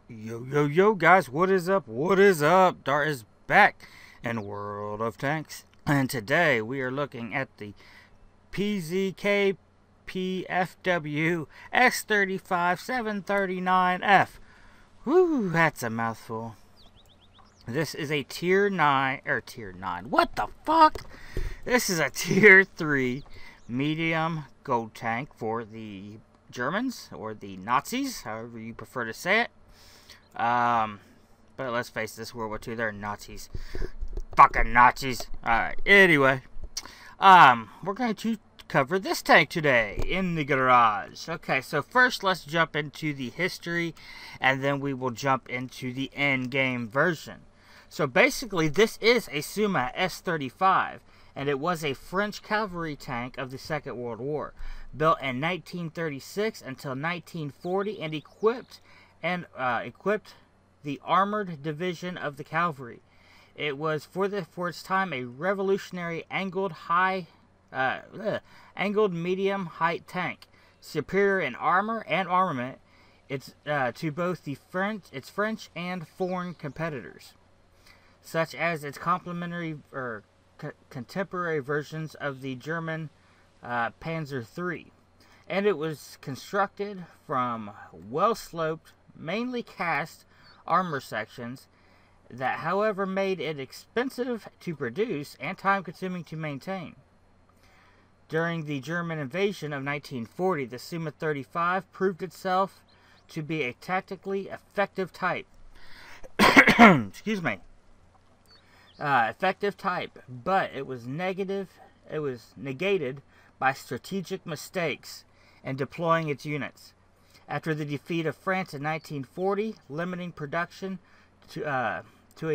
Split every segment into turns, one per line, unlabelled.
Yo, guys, what is up? What is up? Dart is back in World of Tanks. And today we are looking at the PzKpfw S35 739F. Whew, that's a mouthful. This is a Tier 9, what the fuck? This is a Tier 3 medium gold tank for the Germans, or the Nazis, however you prefer to say it. But let's face this, World War II, they're Nazis. Fucking Nazis. Alright, anyway. We're going to cover this tank today in the garage. Okay, so first let's jump into the history, and then we will jump into the end-game version. So basically, this is a Suma S35, and it was a French cavalry tank of the Second World War, built in 1936 until 1940, and equipped the armored division of the cavalry. It was for its time a revolutionary angled medium height tank, superior in armor and armament to both its French and foreign competitors, such as its complementary or contemporary versions of the German Panzer III. And it was constructed from well-sloped, mainly cast armor sections that, however, made it expensive to produce and time-consuming to maintain. During the German invasion of 1940, the Suma 35 proved itself to be a tactically effective type. Excuse me. Effective type, but it was negated by strategic mistakes in deploying its units. After the defeat of France in 1940, limiting production to a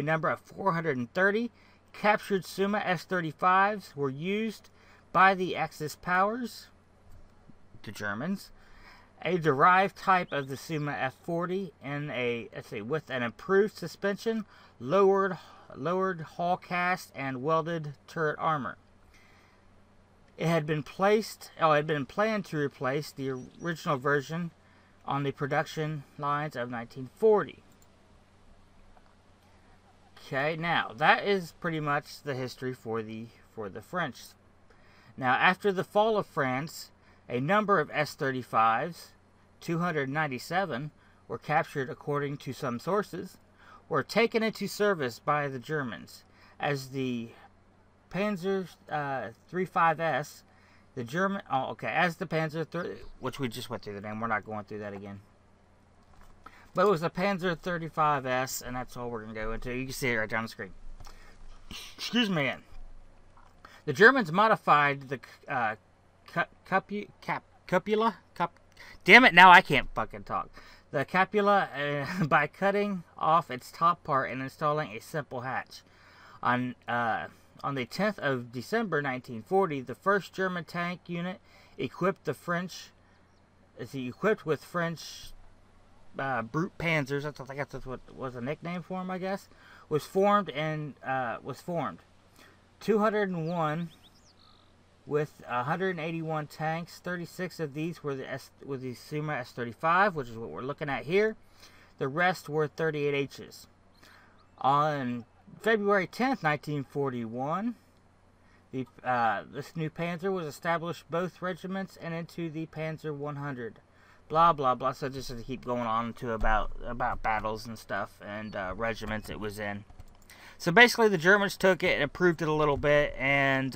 number of 430, captured Suma S-35s were used by the Axis powers, the Germans, a derived type of the Suma F-40 with an improved suspension, lowered hull cast, and welded turret armor. It had been planned to replace the original version on the production lines of 1940. Okay, now that is pretty much the history for the French. Now, after the fall of France, a number of S-35s, 297, were captured according to some sources, were taken into service by the Germans as the Panzer 35S, the Panzer, which we just went through the name. We're not going through that again. But it was the Panzer 35S, and that's all we're going to go into. You can see it right down the screen. Excuse me. The Germans modified the cupula. Damn it! Now I can't fucking talk. The cupula by cutting off its top part and installing a simple hatch. On the 10th of December 1940, the first German tank unit equipped with French brute panzers, I guess that's what was a nickname for them, I guess, was formed. 201 with 181 tanks. 36 of these were the Suma S-35, which is what we're looking at here. The rest were 38Hs. On February 10th, 1941, this new Panzer was established both regiments and into the Panzer 100. Blah, blah, blah. So just to keep going on to about battles and stuff and regiments it was in. So basically the Germans took it and improved it a little bit, and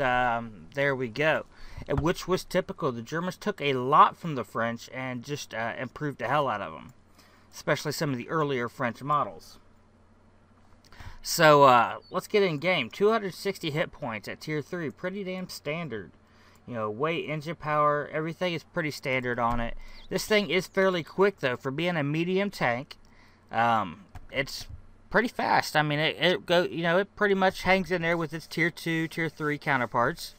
there we go. And which was typical. The Germans took a lot from the French and just improved the hell out of them. Especially some of the earlier French models. So, let's get in game. 260 hit points at Tier 3. Pretty damn standard. You know, weight, engine power, everything is pretty standard on it. This thing is fairly quick, though. For being a medium tank, it's pretty fast. I mean, it pretty much hangs in there with its Tier 2, Tier 3 counterparts.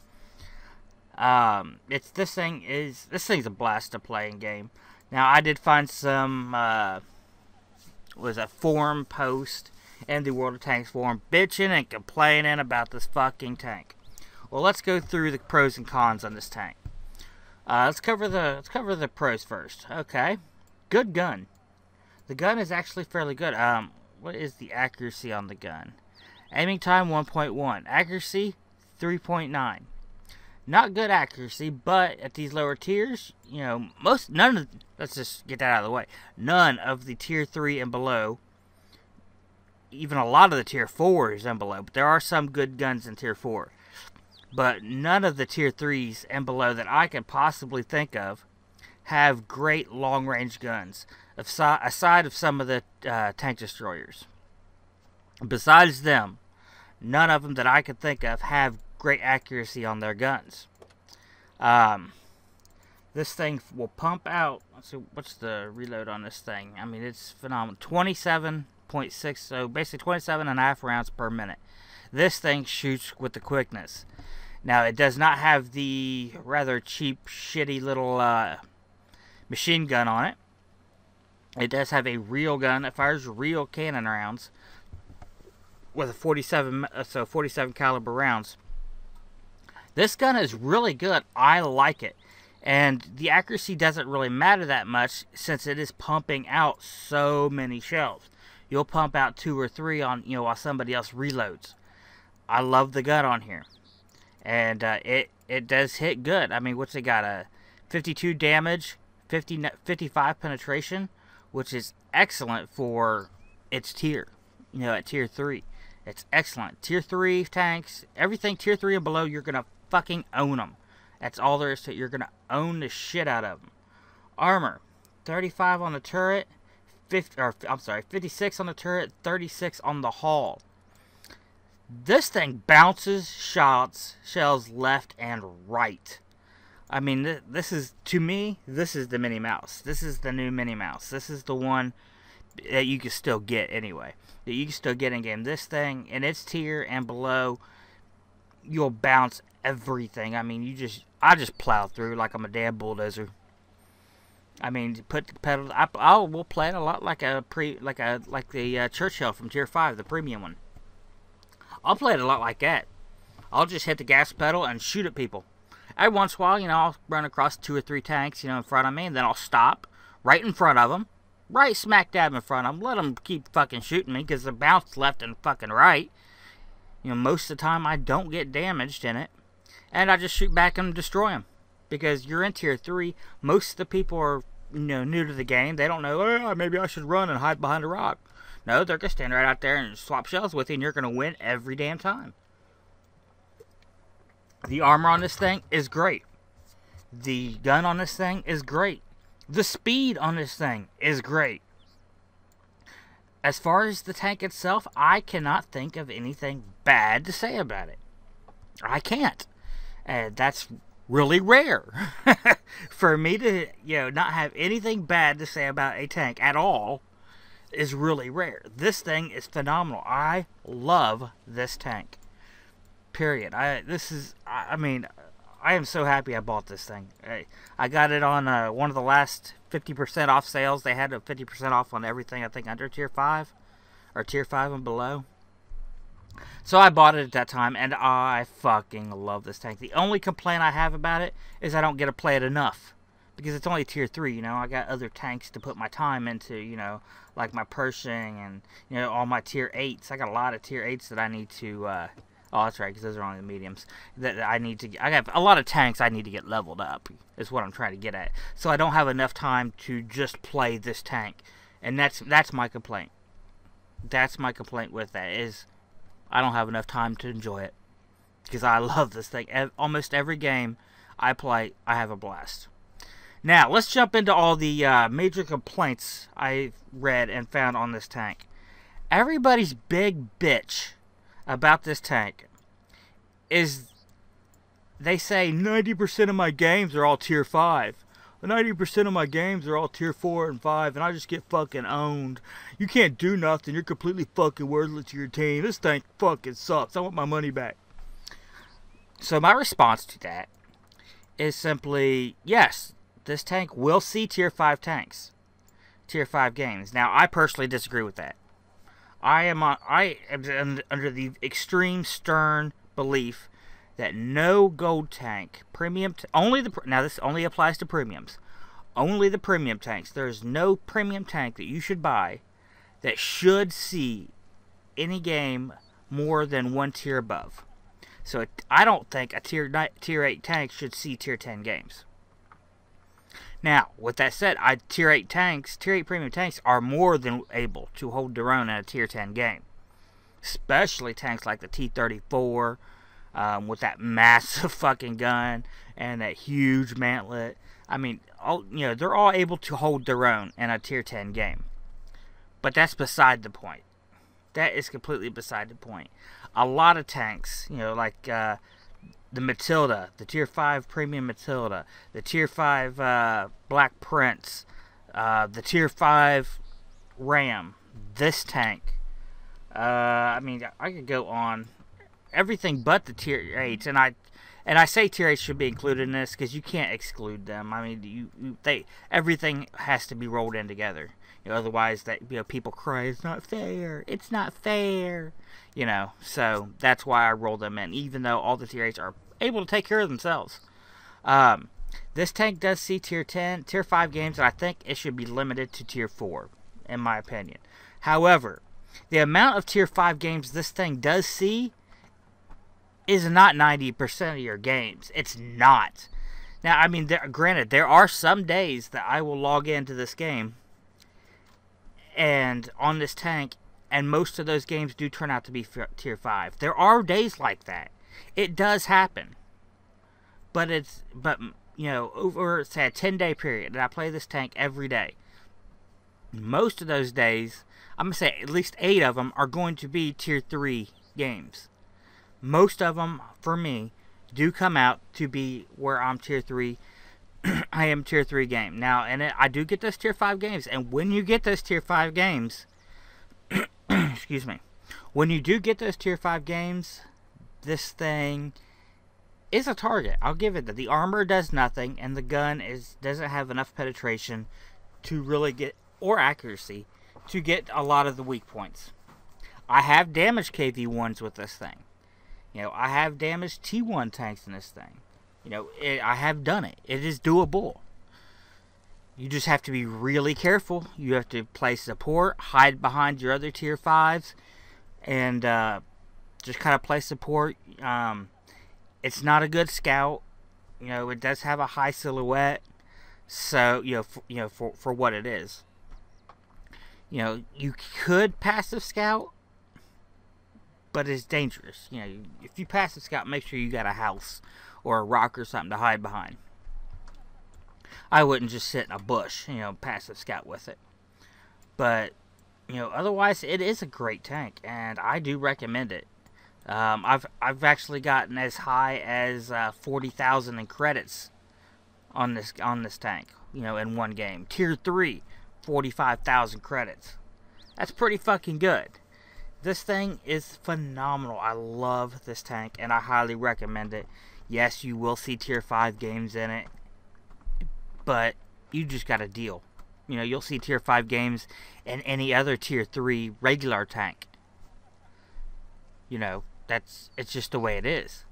This thing's a blast to play in game. Now, I did find some, forum post in the World of Tanks forum bitching and complaining about this fucking tank. Well, let's go through the pros and cons on this tank. Let's cover the pros first. Okay, good gun. The gun is actually fairly good. What is the accuracy on the gun? Aiming time 1.1. Accuracy 3.9. Not good accuracy, but at these lower tiers, you know, let's just get that out of the way. None of the tier 3 and below, even a lot of the tier 4s and below, but there are some good guns in tier 4. But none of the tier 3s and below that I can possibly think of have great long-range guns, aside of some of the tank destroyers. Besides them, none of them that I can think of have great accuracy on their guns. This thing will pump out, let's see, what's the reload on this thing? I mean, it's phenomenal. 27.6, so basically 27.5 rounds per minute. This thing shoots with the quickness. Now, it does not have the rather cheap, shitty little machine gun on it. It does have a real gun that fires real cannon rounds with a 47 caliber rounds. This gun is really good. I like it. And the accuracy doesn't really matter that much since it is pumping out so many shells. You'll pump out 2 or 3 on, you know, while somebody else reloads. I love the gun on here. And it does hit good. I mean, what's it got? A 52 damage, 55 penetration, which is excellent for its tier. You know, at tier 3. It's excellent. Tier 3 tanks, everything tier 3 and below, you're going to fucking own them. That's all there is to it. You're going to own the shit out of them. Armor, 35 on the turret, 56 on the turret, 36 on the hull. This thing bounces shells left and right. I mean, this is, to me, this is the Minnie Mouse. This is the new Minnie Mouse. This is the one that you can still get anyway. That you can still get in game. This thing, in its tier and below, you'll bounce everything. I mean, I just plow through like I'm a damn bulldozer. I mean, put the pedal. We'll play it a lot like the Churchill from tier 5, the premium one. I'll play it a lot like that. I'll just hit the gas pedal and shoot at people. Every once in a while, you know, I'll run across 2 or 3 tanks, you know, in front of me, and then I'll stop right in front of them, right smack dab in front of them, let them keep fucking shooting me because they bounce left and fucking right. You know, most of the time I don't get damaged in it, and I just shoot back and destroy them because you're in tier 3. Most of the people are, you know, new to the game. They don't know, oh, maybe I should run and hide behind a rock. No, they're going to stand right out there and swap shells with you, and you're going to win every damn time. The armor on this thing is great. The gun on this thing is great. The speed on this thing is great. As far as the tank itself, I cannot think of anything bad to say about it. I can't. And that's really rare. For me to, you know, not have anything bad to say about a tank at all is really rare. This thing is phenomenal. I love this tank. Period. I am so happy I bought this thing. I got it on one of the last 50% off sales. They had a 50% off on everything, I think, under tier 5 or tier 5 and below. So I bought it at that time, and I fucking love this tank. The only complaint I have about it is I don't get to play it enough. Because it's only tier 3, you know. I got other tanks to put my time into, you know, like my Pershing and, you know, all my tier 8s. I got a lot of tier 8s that I need to, oh, that's right, because those are only the mediums. That I need to, I have a lot of tanks I need to get leveled up, is what I'm trying to get at. So I don't have enough time to just play this tank. And that's my complaint. That's my complaint with that, is I don't have enough time to enjoy it. Because I love this thing. Almost every game I play, I have a blast. Now, let's jump into all the major complaints I read and found on this tank. Everybody's big bitch about this tank is they say 90% of my games are all tier 5. 90% of my games are all tier 4 and 5, and I just get fucking owned. You can't do nothing. You're completely fucking worthless to your team. This tank fucking sucks. I want my money back. So my response to that is simply, yes, this tank will see tier 5 tanks. Tier 5 games. Now, I personally disagree with that. I am under the extreme stern belief that no gold tank, premium, now this only applies to premiums, only the premium tanks. There's no premium tank that you should buy that should see any game more than one tier above. So I don't think a tier 8 tank should see tier 10 games. Now, with that said, tier 8 premium tanks are more than able to hold their own in a tier 10 game. Especially tanks like the T-34, with that massive fucking gun and that huge mantlet. I mean, they're all able to hold their own in a tier 10 game. But that's beside the point. That is completely beside the point. A lot of tanks, like the Matilda, the tier 5 premium Matilda, the tier 5 Black Prince, the tier 5 Ram, this tank. I mean, I could go on. Everything but the tier 8s, and I say tier 8 should be included in this because you can't exclude them. I mean, everything has to be rolled in together. Otherwise, people cry, it's not fair. It's not fair. So that's why I roll them in, even though all the tier 8s are able to take care of themselves. This tank does see tier 5 games, and I think it should be limited to tier 4, in my opinion. However, the amount of tier 5 games this thing does see is not 90% of your games. It's not. Now, I mean, granted, there are some days that I will log into this game and on this tank, and most of those games do turn out to be tier 5. There are days like that. It does happen. But over, say, a 10-day period that I play this tank every day, most of those days, I'm going to say at least 8 of them are going to be tier 3 games. Most of them, for me, do come out to be where I'm tier 3. I am tier 3 game. Now, and I do get those tier 5 games. And when you get those tier 5 games, excuse me, when you do get those tier 5 games, this thing is a target. I'll give it that. The armor does nothing, and the gun doesn't have enough penetration to really get, or accuracy, to get a lot of the weak points. I have damaged KV-1s with this thing. I have damaged T1 tanks in this thing. I have done it. It is doable. You just have to be really careful. You have to play support, hide behind your other tier 5s, and just kind of play support. It's not a good scout. It does have a high silhouette. So, for what it is. You could passive scout, but it's dangerous. If you passive scout, make sure you got a house or a rock or something to hide behind. I wouldn't just sit in a bush, passive scout with it. But, otherwise, it is a great tank, and I do recommend it. I've actually gotten as high as 40,000 in credits on this tank, in one game. Tier 3, 45,000 credits. That's pretty fucking good. This thing is phenomenal. I love this tank, and I highly recommend it. Yes, you will see tier 5 games in it, but you just got to deal. You'll see tier 5 games in any other tier 3 regular tank. It's just the way it is.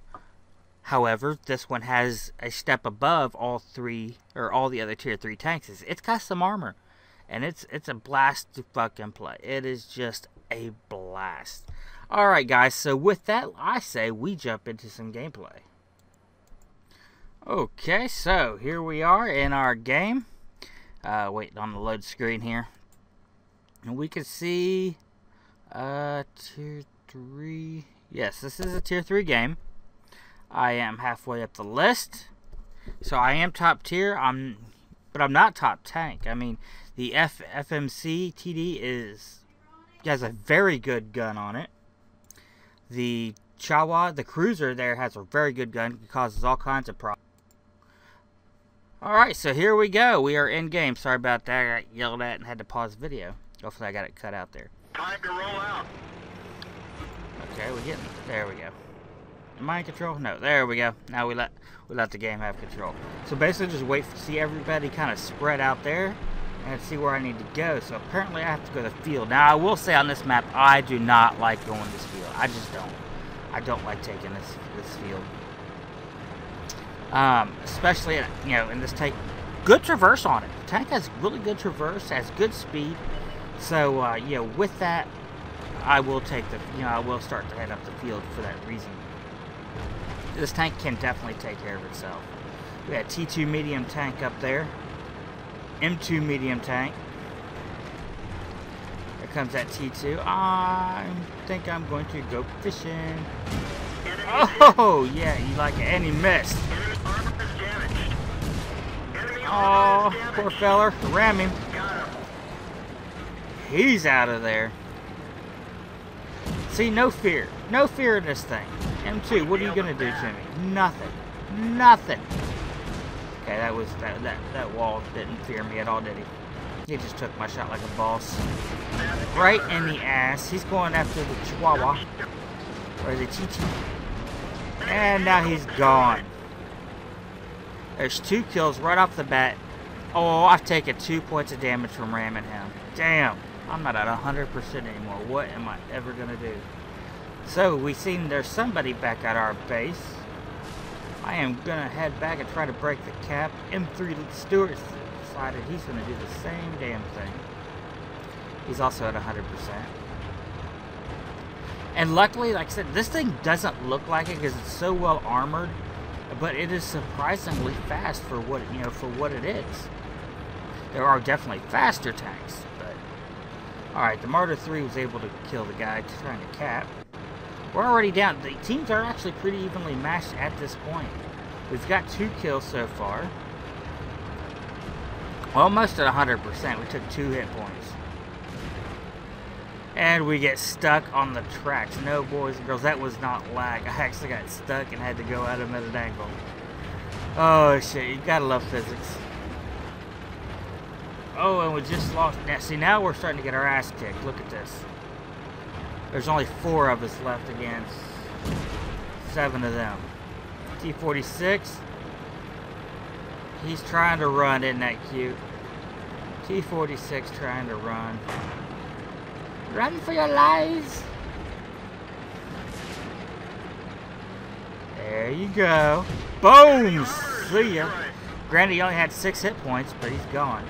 However, this one has a step above all the other tier 3 tanks. It's got some armor, and it's a blast to fucking play. It is just a blast. Alright guys, so with that, I say we jump into some gameplay. Okay, so here we are in our game. Wait on the load screen here. And we can see tier 3. Yes, this is a tier 3 game. I am halfway up the list. So I am top tier, but I'm not top tank. I mean, the FMC TD has a very good gun on it. The Chawa, the cruiser there, has a very good gun. It causes all kinds of problems. Alright, so here we go. We are in game. Sorry about that. I got yelled at and had to pause the video. Hopefully I got it cut out there.
Time to roll out.
Okay, there we go. Am I in control? No, there we go. Now we let the game have control. So basically just wait to see everybody kind of spread out there and see where I need to go. So apparently I have to go to the field. Now I will say on this map, I do not like going to this field. I just don't. I don't like taking this field. Especially, in this good traverse on it. The tank has really good traverse, has good speed. So, you know, with that, I will take the, you know, I will start to head up the field for that reason. This tank can definitely take care of itself. We got T2 medium tank up there. M2 medium tank. Here comes that T2. I think I'm going to go fishing. Oh, yeah, he like it. And he missed. Oh, poor feller. Ram him. He's out of there. See, no fear. No fear in this thing. M2, what are you going to do to me? Nothing. Nothing. Okay, that wall didn't fear me at all, did he? He just took my shot like a boss. Right in the ass. He's going after the Chihuahua. Or the Chi-Chi. And now he's gone. There's 2 kills right off the bat. Oh, I've taken 2 points of damage from ramming him. Damn. I'm not at 100% anymore. What am I ever going to do? So, we seen there's somebody back at our base. I am going to head back and try to break the cap. M3 Stewart decided he's going to do the same damn thing. He's also at 100%. And luckily, like I said, this thing doesn't look like it because it's so well armored. But it is surprisingly fast for what, you know, for what it is. There are definitely faster tanks. Alright, the Martyr 3 was able to kill the guy trying to cap. We're already down. The teams are actually pretty evenly matched at this point. We've got 2 kills so far. Almost at 100%. We took 2 hit points. And we get stuck on the tracks. No, boys and girls, that was not lag. I actually got stuck and had to go at him at an angle. Oh, shit. You gotta love physics. Oh, and we just lost. Now, see, now we're starting to get our ass kicked. Look at this. There's only 4 of us left against 7 of them. T-46. He's trying to run, isn't that cute? T-46 trying to run. Run for your lives. There you go. Boom! See ya. Granted, he only had 6 hit points, but he's gone.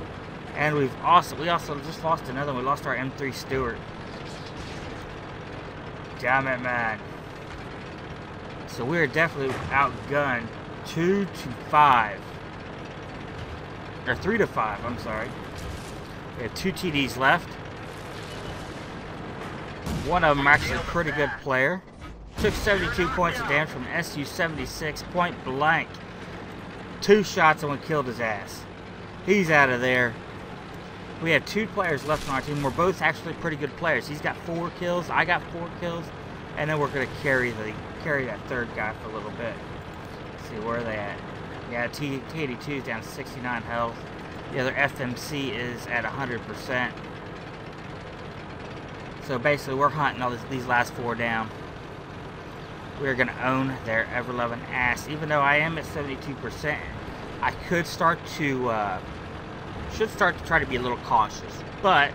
And we also just lost another one. We lost our M3 Stewart. Damn it, man. So we're definitely outgunned 2-5. Or 3-5, I'm sorry. We have 2 TDs left. One of them actually a pretty good player. Took 72 points of damage from SU-76 point blank. 2 shots and one killed his ass. He's out of there. We have 2 players left on our team. We're both actually pretty good players. He's got 4 kills. I got 4 kills. And then we're going to carry that third guy for a little bit. Let's see, where are they at? Yeah, T82 is down to 69 health. The other FMC is at 100%. So basically, we're hunting all these last 4 down. We're going to own their ever-loving ass. Even though I am at 72%, I could start to... should start to try to be a little cautious, but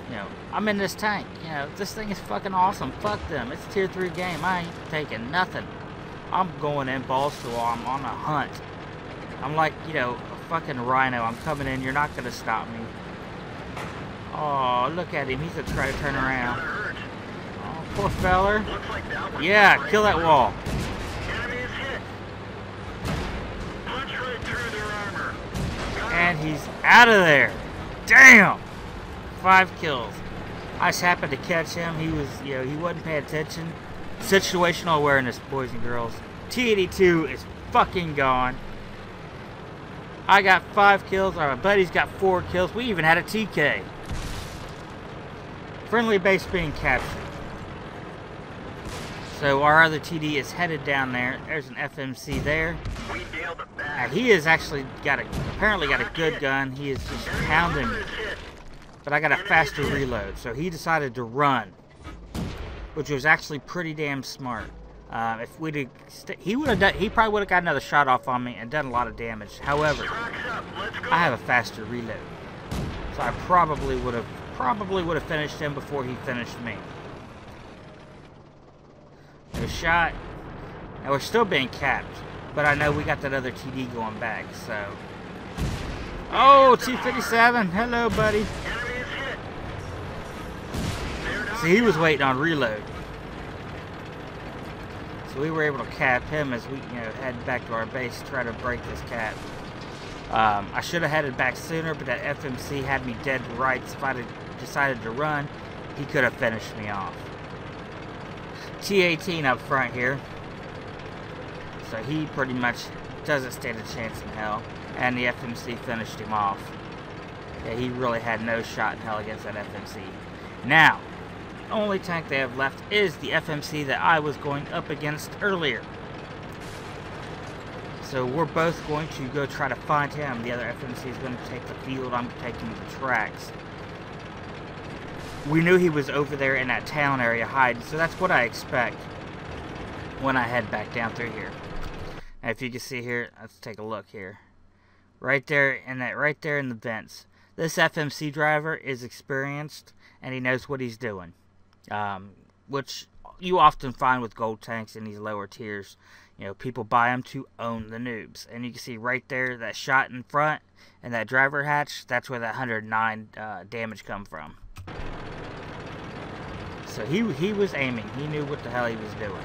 you know, I'm in this tank. You know, this thing is fucking awesome. Fuck them. It's a tier 3 game. I ain't taking nothing. I'm going in balls to wall. I'm on a hunt. I'm like, you know, a fucking rhino. I'm coming in. You're not gonna stop me. Oh, look at him. He's gonna try to turn around. Oh, poor feller. Yeah, kill that wall. And he's out of there. Damn! 5 kills. I just happened to catch him. He was, you know, he wasn't paying attention. Situational awareness, boys and girls. T82 is fucking gone. I got 5 kills. My buddy's got 4 kills. We even had a TK. Friendly base being captured. So our other TD is headed down there. There's an FMC there. He has actually apparently got a good gun. He is just pounding me. But I got a faster reload, so he decided to run, which was actually pretty damn smart. If we'd he probably would have got another shot off on me and done a lot of damage. However, I have a faster reload, so I probably would have finished him before he finished me. A shot. Now we're still being capped, but I know we got that other TD going back, so Oh, 257. Hello, buddy. See, he was waiting on reload. So we were able to cap him as we, head back to our base to try to break this cap. I should have headed back sooner, but that FMC had me dead right. So if I had decided to run, he could have finished me off. T-18 up front here. So he pretty much doesn't stand a chance in hell. And the FMC finished him off. Yeah, he really had no shot in hell against that FMC. Now, the only tank they have left is the FMC that I was going up against earlier. So we're both going to go try to find him. The other FMC is going to take the field. I'm taking the tracks. We knew he was over there in that town area hiding, so that's what I expect when I head back down through here. And if you can see here, let's take a look here. Right there in the vents. This FMC driver is experienced and he knows what he's doing. Which you often find with gold tanks in these lower tiers. People buy them to own the noobs. And you can see right there, that shot in front and that driver hatch, that's where that 109 damage come from. So he was aiming. He knew what the hell he was doing.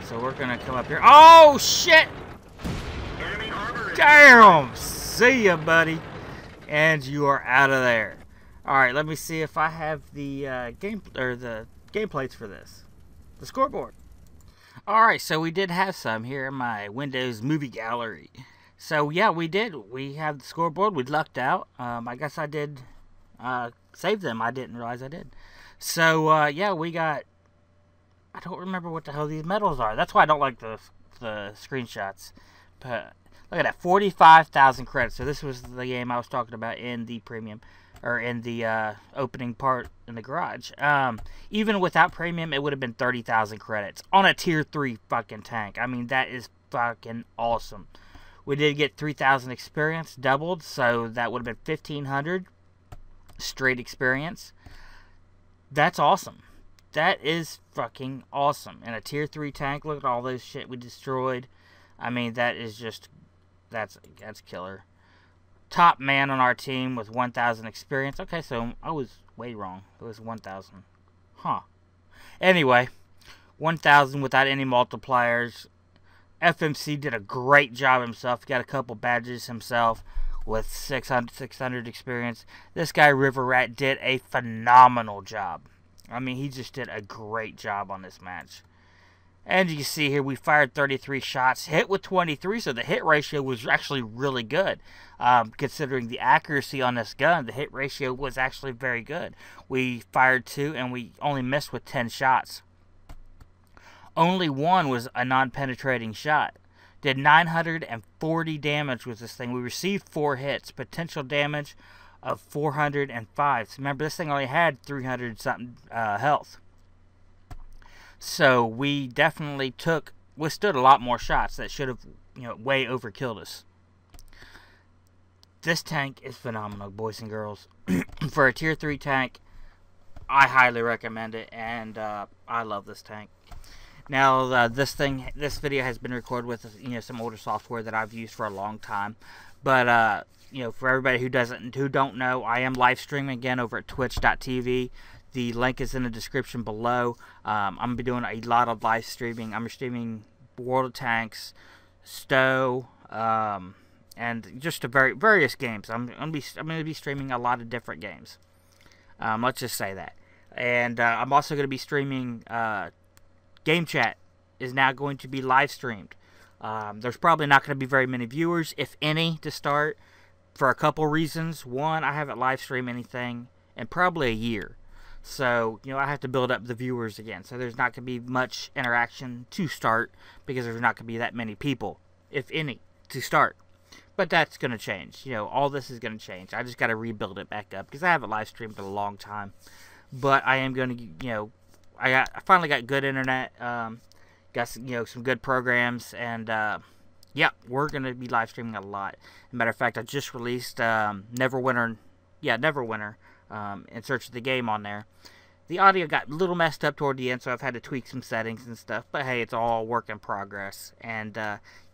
So we're going to come up here. Oh, shit! Damn! See ya, buddy. And you are out of there. Alright, let me see if I have the game plates for this. The scoreboard. Alright, so we did have some here in my Windows movie gallery. So yeah, we did. We have the scoreboard. We lucked out. I guess I did save them. I didn't realize I did. So yeah, we got... I don't remember what the hell these medals are. That's why I don't like the screenshots. But look at that, 45,000 credits. So this was the game I was talking about in the premium, or in the opening part in the garage. Even without premium, it would have been 30,000 credits on a tier 3 fucking tank. I mean, that is fucking awesome. We did get 3,000 experience doubled, so that would have been 1,500 straight experience. That's awesome. That is fucking awesome. And a tier 3 tank, look at all those shit we destroyed. I mean, that is just, that's killer. Top man on our team with 1,000 experience. Okay, so I was way wrong. It was 1,000. Huh. Anyway, 1,000 without any multipliers. FMC did a great job himself. He got a couple badges himself with 600 experience. This guy, River Rat, did a phenomenal job. I mean, he just did a great job on this match. And you can see here, we fired 33 shots, hit with 23, so the hit ratio was actually really good. Considering the accuracy on this gun, the hit ratio was actually very good. We fired 2, and we only missed with 10 shots. Only one was a non-penetrating shot. Did 940 damage with this thing. We received 4 hits. Potential damage of 405. So remember, this thing only had 300-something health. So we definitely withstood a lot more shots that should have, way overkilled us. This tank is phenomenal, boys and girls. For a tier 3 tank, I highly recommend it, and I love this tank. Now, this video has been recorded with, some older software that I've used for a long time. But, for everybody who don't know, I am live streaming again over at twitch.tv. The link is in the description below. I'm going to be doing a lot of live streaming. I'm streaming World of Tanks, Stowe, and just various games. I'm going to be streaming a lot of different games. Let's just say that. And I'm also going to be streaming Game Chat is now going to be live streamed. There's probably not going to be very many viewers, if any, to start, for a couple reasons. One, I haven't live streamed anything in probably a year. So, I have to build up the viewers again. So there's not going to be much interaction to start, because there's not going to be that many people, if any, to start. But that's going to change. All this is going to change. I just got to rebuild it back up, because I haven't live streamed in a long time. But I am going to, I finally got good internet, got some good programs, and yeah, we're gonna be live streaming a lot. As a matter of fact, I just released Neverwinter, In Search of the Game on there. The audio got a little messed up toward the end, so I've had to tweak some settings and stuff. But hey, it's all work in progress. And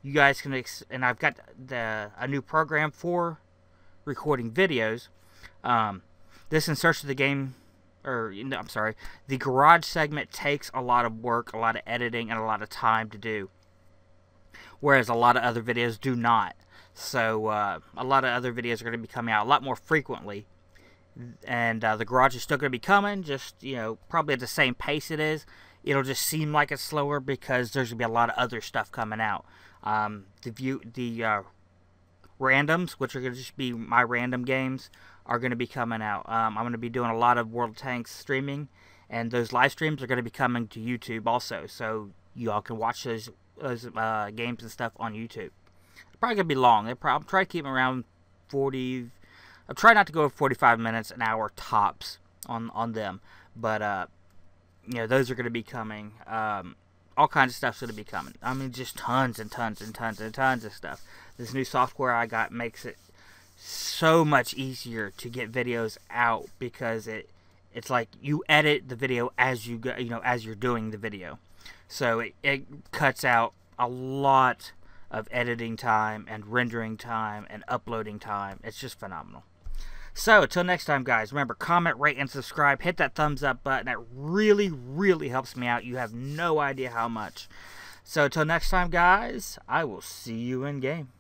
you guys can, and I've got a new program for recording videos. This inserts the game, or I'm sorry, the garage segment takes a lot of work, a lot of editing, and a lot of time to do, whereas a lot of other videos do not. So a lot of other videos are going to be coming out a lot more frequently, and the garage is still going to be coming, just probably at the same pace it is. It'll just seem like it's slower because there's going to be a lot of other stuff coming out. The randoms, which are going to just be my random games, are going to be coming out. I'm going to be doing a lot of World of Tanks streaming, and those live streams are going to be coming to YouTube also, so you all can watch those games and stuff on YouTube. They're probably going to be long. I'm trying to keep them around 40. I'm trying not to go over 45 minutes, an hour tops on them, but those are going to be coming. All kinds of stuff's going to be coming. I mean, just tons and tons and tons and tons of stuff. This new software I got makes it so much easier to get videos out, because it's like you edit the video as you go, as you're doing the video. So it cuts out a lot of editing time and rendering time and uploading time. It's just phenomenal. So, until next time, guys, remember, comment, rate, and subscribe. Hit that thumbs up button. That really, really helps me out. You have no idea how much. So, until next time, guys, I will see you in game.